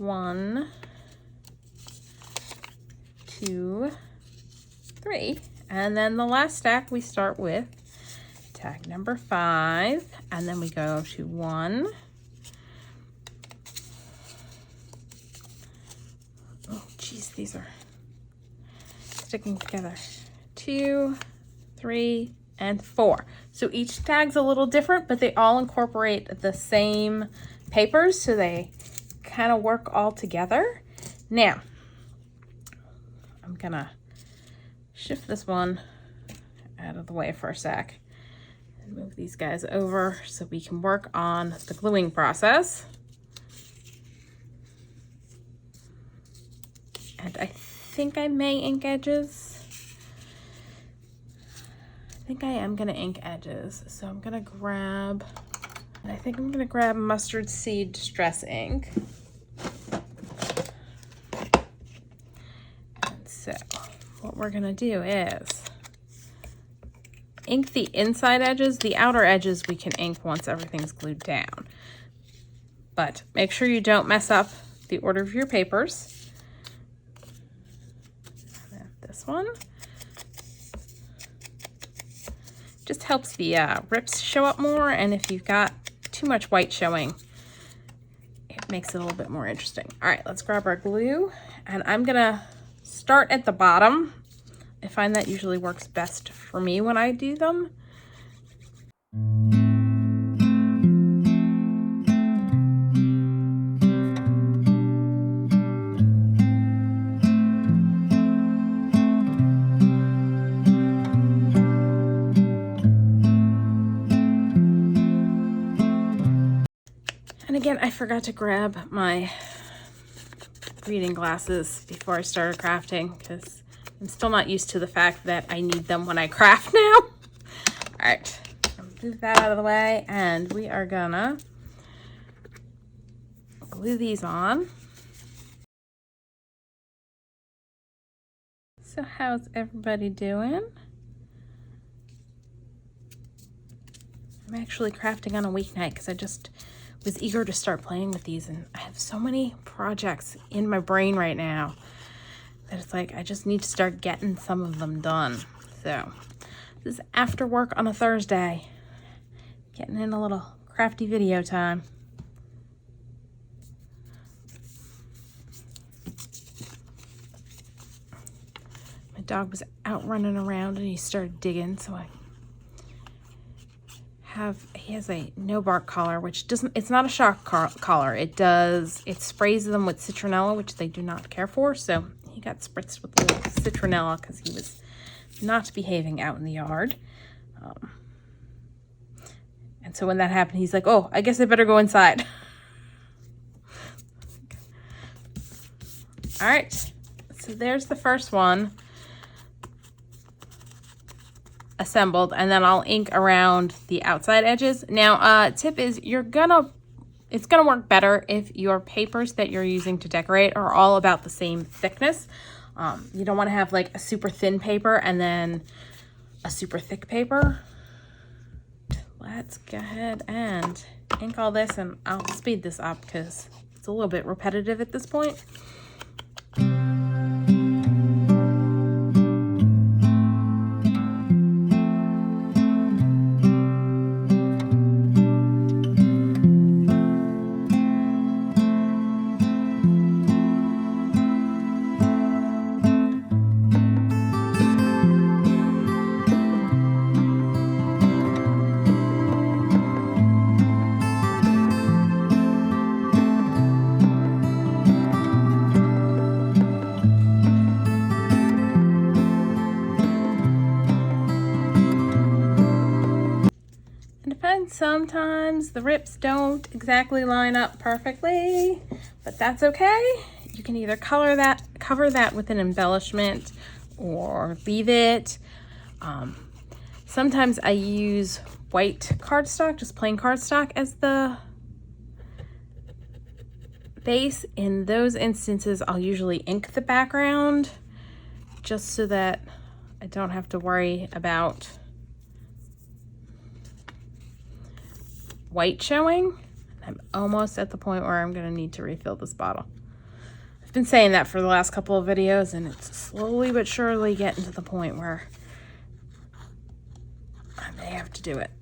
1, 2, 3. And then the last stack we start with tag number 5, and then we go to 1. Oh geez, these are sticking together. 2, 3, and 4. So each tag's a little different, but they all incorporate the same papers, so they kind of work all together. Now, I'm gonna shift this one out of the way for a sec and move these guys over so we can work on the gluing process. And I think I may ink edges. I think I am gonna ink edges. So I'm gonna grab, and I think I'm gonna grab mustard seed distress ink. And so what we're gonna do is ink the inside edges. The outer edges we can ink once everything's glued down. But make sure you don't mess up the order of your papers. This one just helps the rips show up more, and if you've got too much white showing, it makes it a little bit more interesting. All right, let's grab our glue, and I'm gonna start at the bottom. I find that usually works best for me when I do them. And again, I forgot to grab my reading glasses before I started crafting because I'm still not used to the fact that I need them when I craft now. All right, I'll move that out of the way, and we are gonna glue these on. So how's everybody doing? I'm actually crafting on a weeknight because I just was eager to start playing with these, and I have so many projects in my brain right now that it's like I just need to start getting some of them done. So this is after work on a Thursday, getting in a little crafty video time. My dog was out running around and he started digging, so he has a no bark collar, which it's not a shock collar. It sprays them with citronella, which they do not care for. So he got spritzed with a little citronella because he was not behaving out in the yard. And so when that happened, he's like, oh, I guess I better go inside. All right, so there's the first one assembled, and then I'll ink around the outside edges. Now, tip is it's gonna work better if your papers that you're using to decorate are all about the same thickness. You don't want to have like a super thin paper and then a super thick paper. Let's go ahead and ink all this, and I'll speed this up because it's a little bit repetitive at this point. Sometimes the rips don't exactly line up perfectly, but that's okay. You can either cover that with an embellishment or leave it. Sometimes I use white cardstock, just plain cardstock, as the base. In those instances, I'll usually ink the background just so that I don't have to worry about white showing. I'm almost at the point where I'm gonna need to refill this bottle. I've been saying that for the last couple of videos, and it's slowly but surely getting to the point where I may have to do it.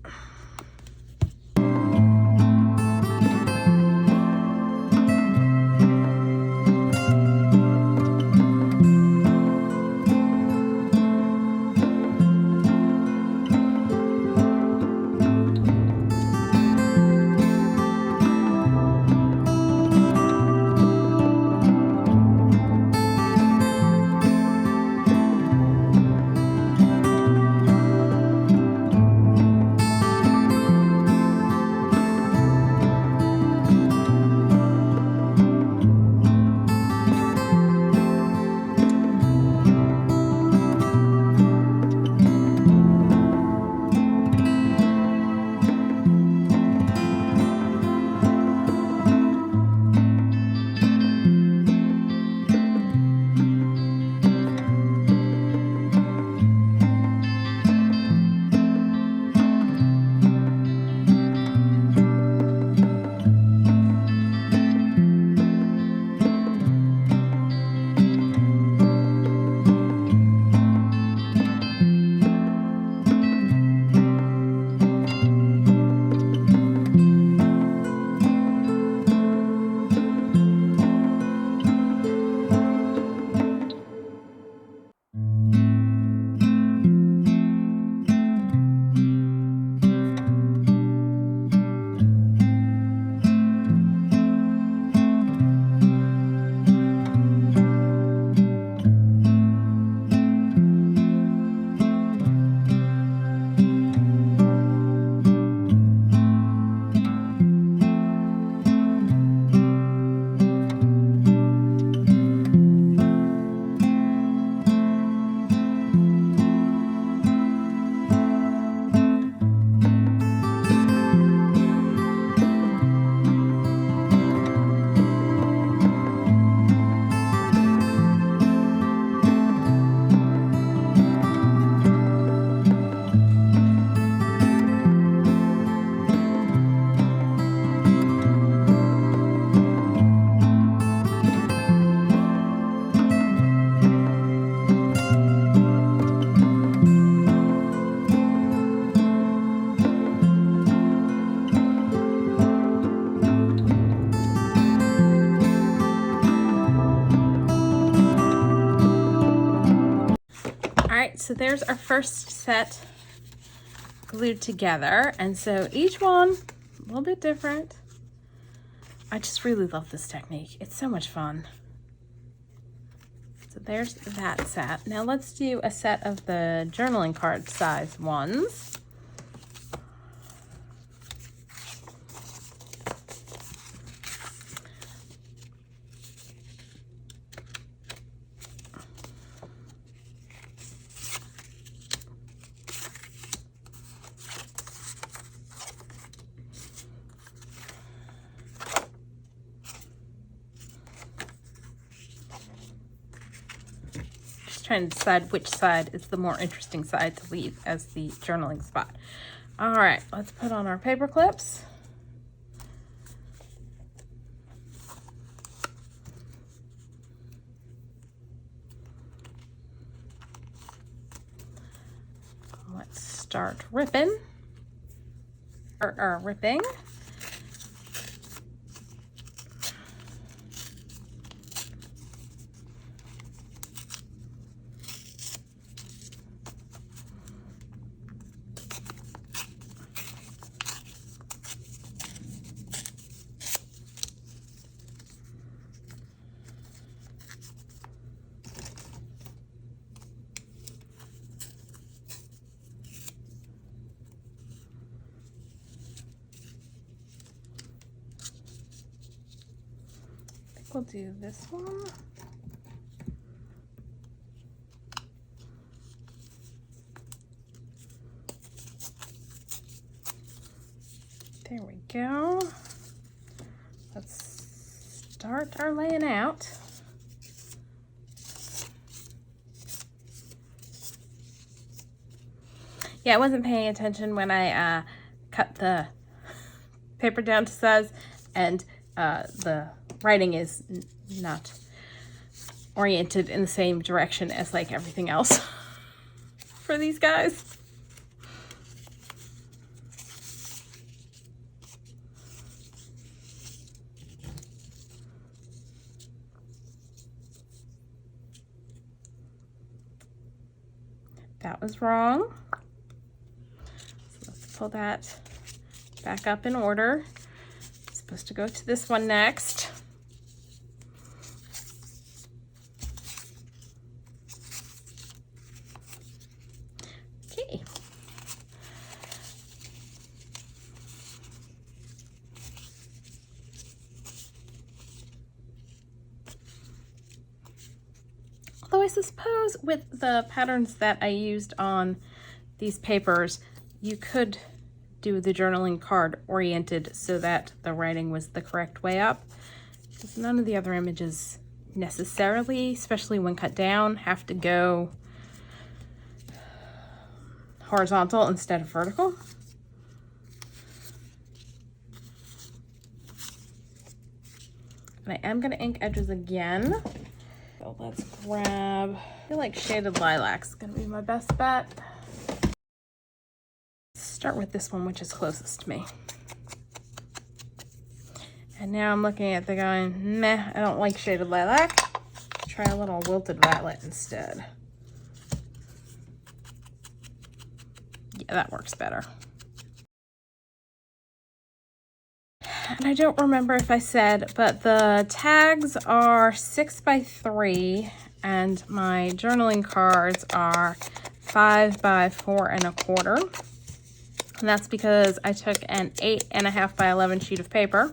Alright, so there's our first set glued together, and so each one a little bit different. I just really love this technique. It's so much fun. So there's that set. Now let's do a set of the journaling card size ones. Trying to decide which side is the more interesting side to leave as the journaling spot. All right, let's put on our paper clips. Let's start ripping, or ripping. We'll do this one. There we go. Let's start our laying out. Yeah, I wasn't paying attention when I cut the paper down to size, and the writing is not oriented in the same direction as like everything else for these guys. That was wrong. So let's pull that back up in order. It's supposed to go to this one next. Okay. Although I suppose with the patterns that I used on these papers, you could do the journaling card oriented so that the writing was the correct way up, because none of the other images necessarily, especially when cut down, have to go horizontal instead of vertical. And I am going to ink edges again. So let's grab, I feel like Shaded Lilac's going to be my best bet. Start with this one, which is closest to me. And now I'm looking at the going, meh, I don't like Shaded Lilac. Try a little Wilted Violet instead. Yeah, that works better. And I don't remember if I said, but the tags are 6 by 3 and my journaling cards are 5 by 4 1/4. And that's because I took an 8.5 by 11 sheet of paper,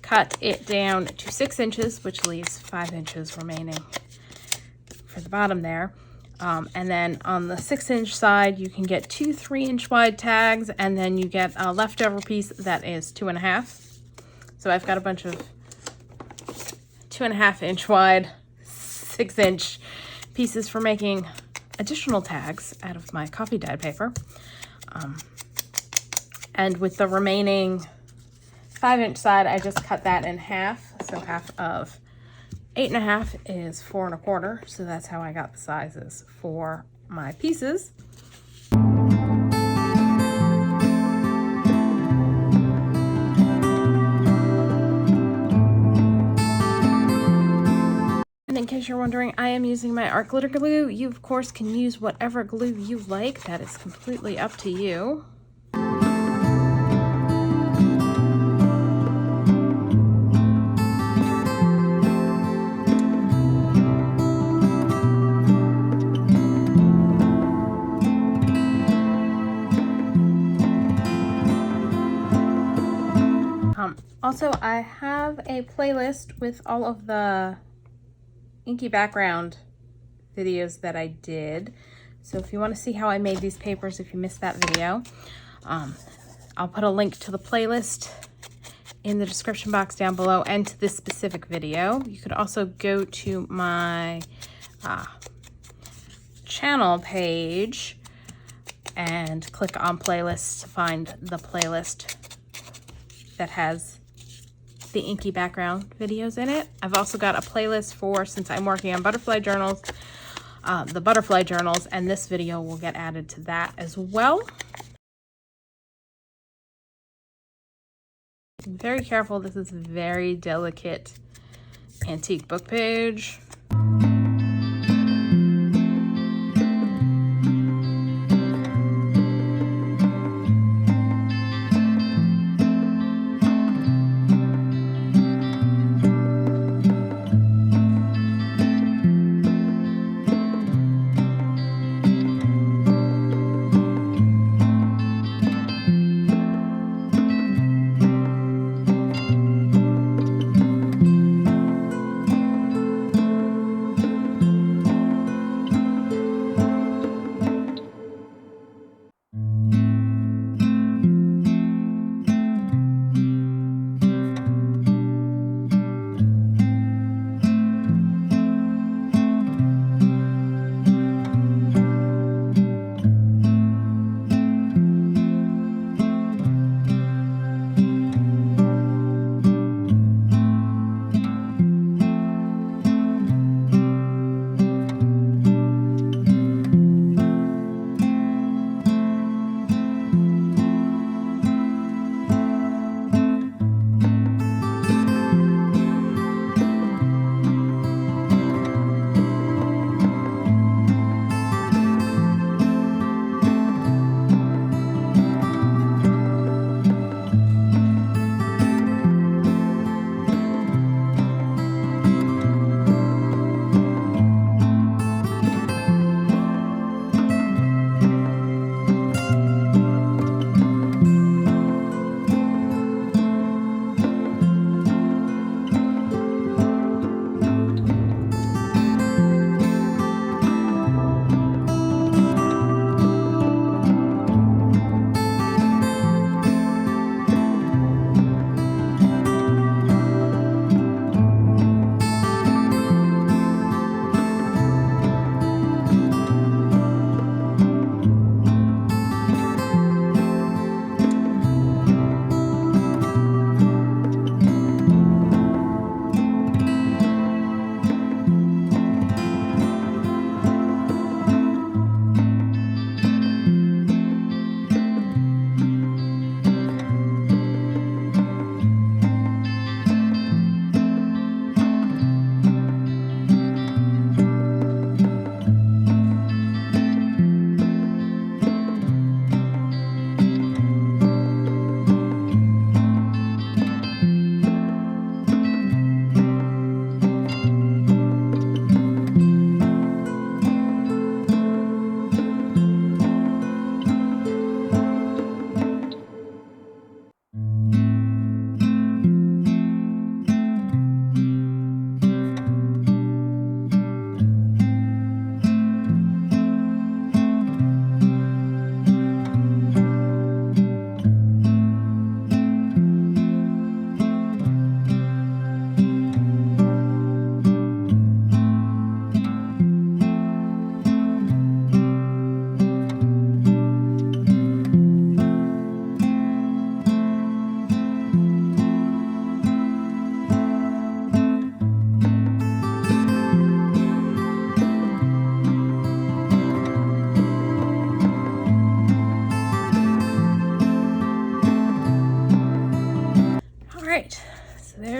cut it down to 6 inches, which leaves 5 inches remaining for the bottom there. And then on the 6-inch side, you can get 2 3-inch wide tags, and then you get a leftover piece that is 2.5. So I've got a bunch of 2.5-inch wide, 6-inch pieces for making additional tags out of my coffee dyed paper. And with the remaining 5-inch side, I just cut that in half. So half of 8.5 is 4 1/4. So that's how I got the sizes for my pieces. And in case you're wondering, I am using my art glitter glue. You, of course, can use whatever glue you like. That is completely up to you. Also, I have a playlist with all of the Inky background videos that I did. So if you want to see how I made these papers, if you missed that video, I'll put a link to the playlist in the description box down below and to this specific video. You could also go to my channel page and click on playlists to find the playlist that has the Inky background videos in it. I've also got a playlist for, since I'm working on butterfly journals, the butterfly journals, and this video will get added to that as well. Be very careful, this is a very delicate antique book page.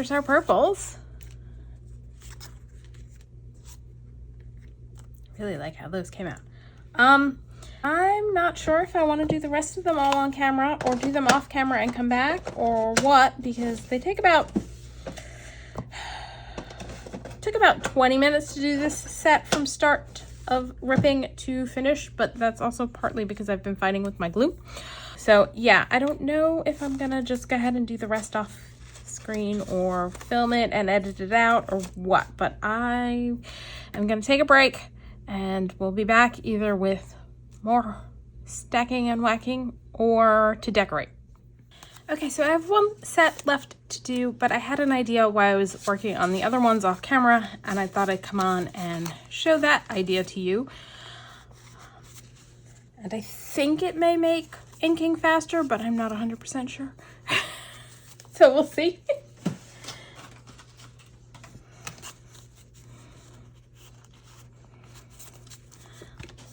here's our purples. Really like how those came out. I'm not sure if I want to do the rest of them all on camera or do them off camera and come back or what, because they took about 20 minutes to do this set from start of ripping to finish, but that's also partly because I've been fighting with my glue. So yeah, I don't know if I'm gonna just go ahead and do the rest off screen or film it and edit it out or what, but I am gonna take a break and we'll be back either with more stacking and whacking or to decorate. Okay, so I have one set left to do, but I had an idea while I was working on the other ones off camera, and I thought I'd come on and show that idea to you. And I think it may make inking faster, but I'm not 100% sure. So we'll see.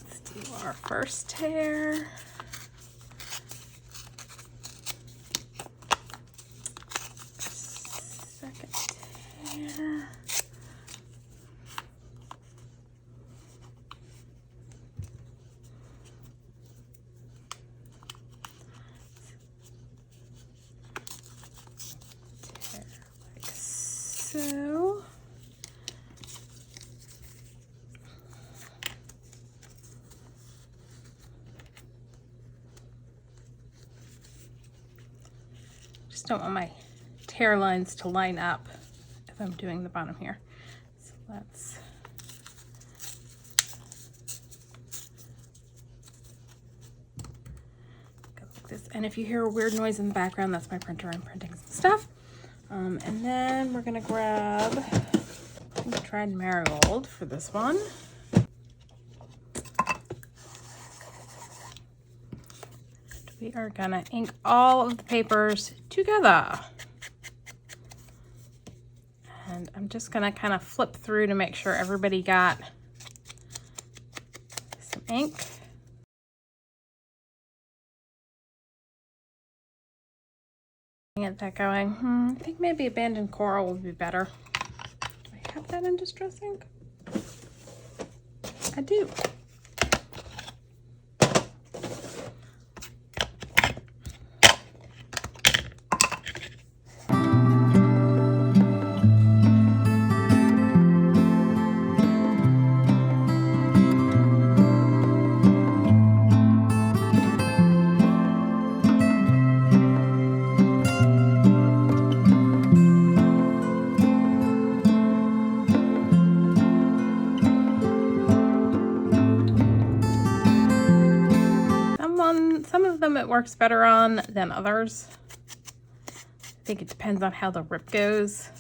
Let's do our first tear. Second tear. So just don't want my tear lines to line up if I'm doing the bottom here. So let's go like this. And if you hear a weird noise in the background, that's my printer. I'm printing some stuff. And then we're gonna grab, I think I tried Marigold for this one. We are gonna ink all of the papers together. And I'm just gonna kind of flip through to make sure everybody got some ink. Get that going. I think maybe Abandoned Coral would be better. Do I have that in Distress Ink? I do. Some of them it works better on than others. I think it depends on how the rip goes.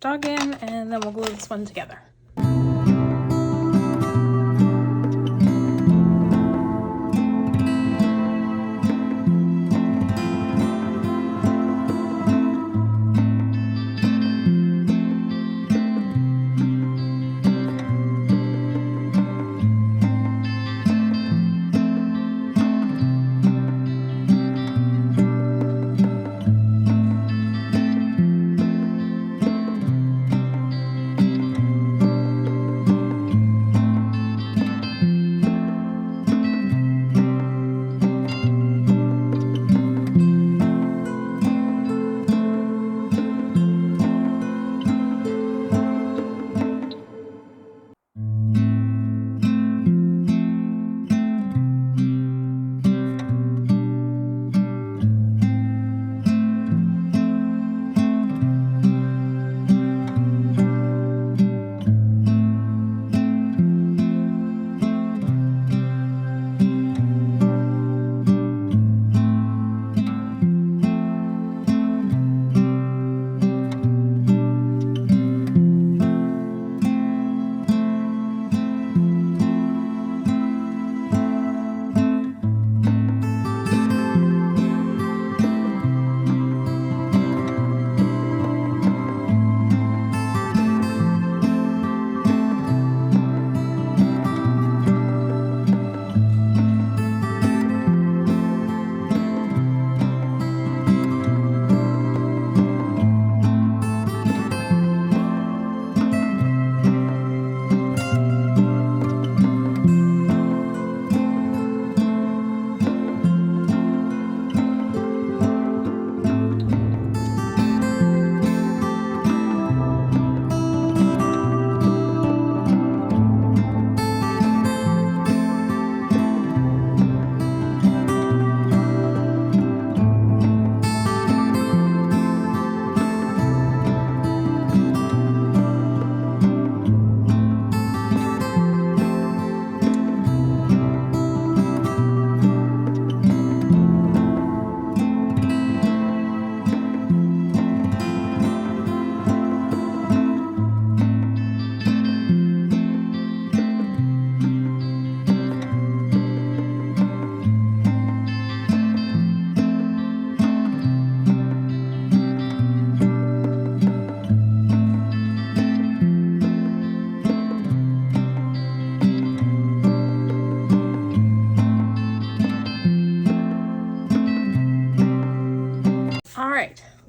Dog in, and then we'll glue this one together.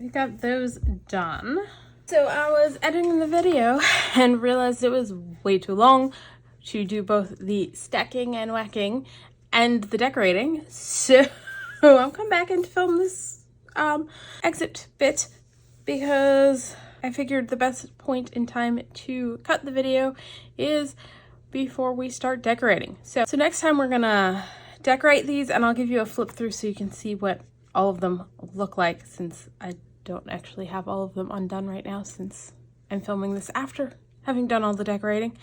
we got those done. So I was editing the video and realized it was way too long to do both the stacking and whacking and the decorating. So I'll come back and film this exit bit because I figured the best point in time to cut the video is before we start decorating. So next time we're gonna decorate these and I'll give you a flip through so you can see what all of them look like, since I don't actually have all of them undone right now since I'm filming this after having done all the decorating.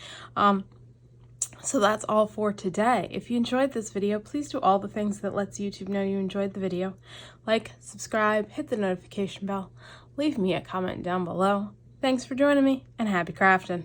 So that's all for today. If you enjoyed this video, please do all the things that lets YouTube know you enjoyed the video. Like, subscribe, hit the notification bell, leave me a comment down below. Thanks for joining me, and happy crafting!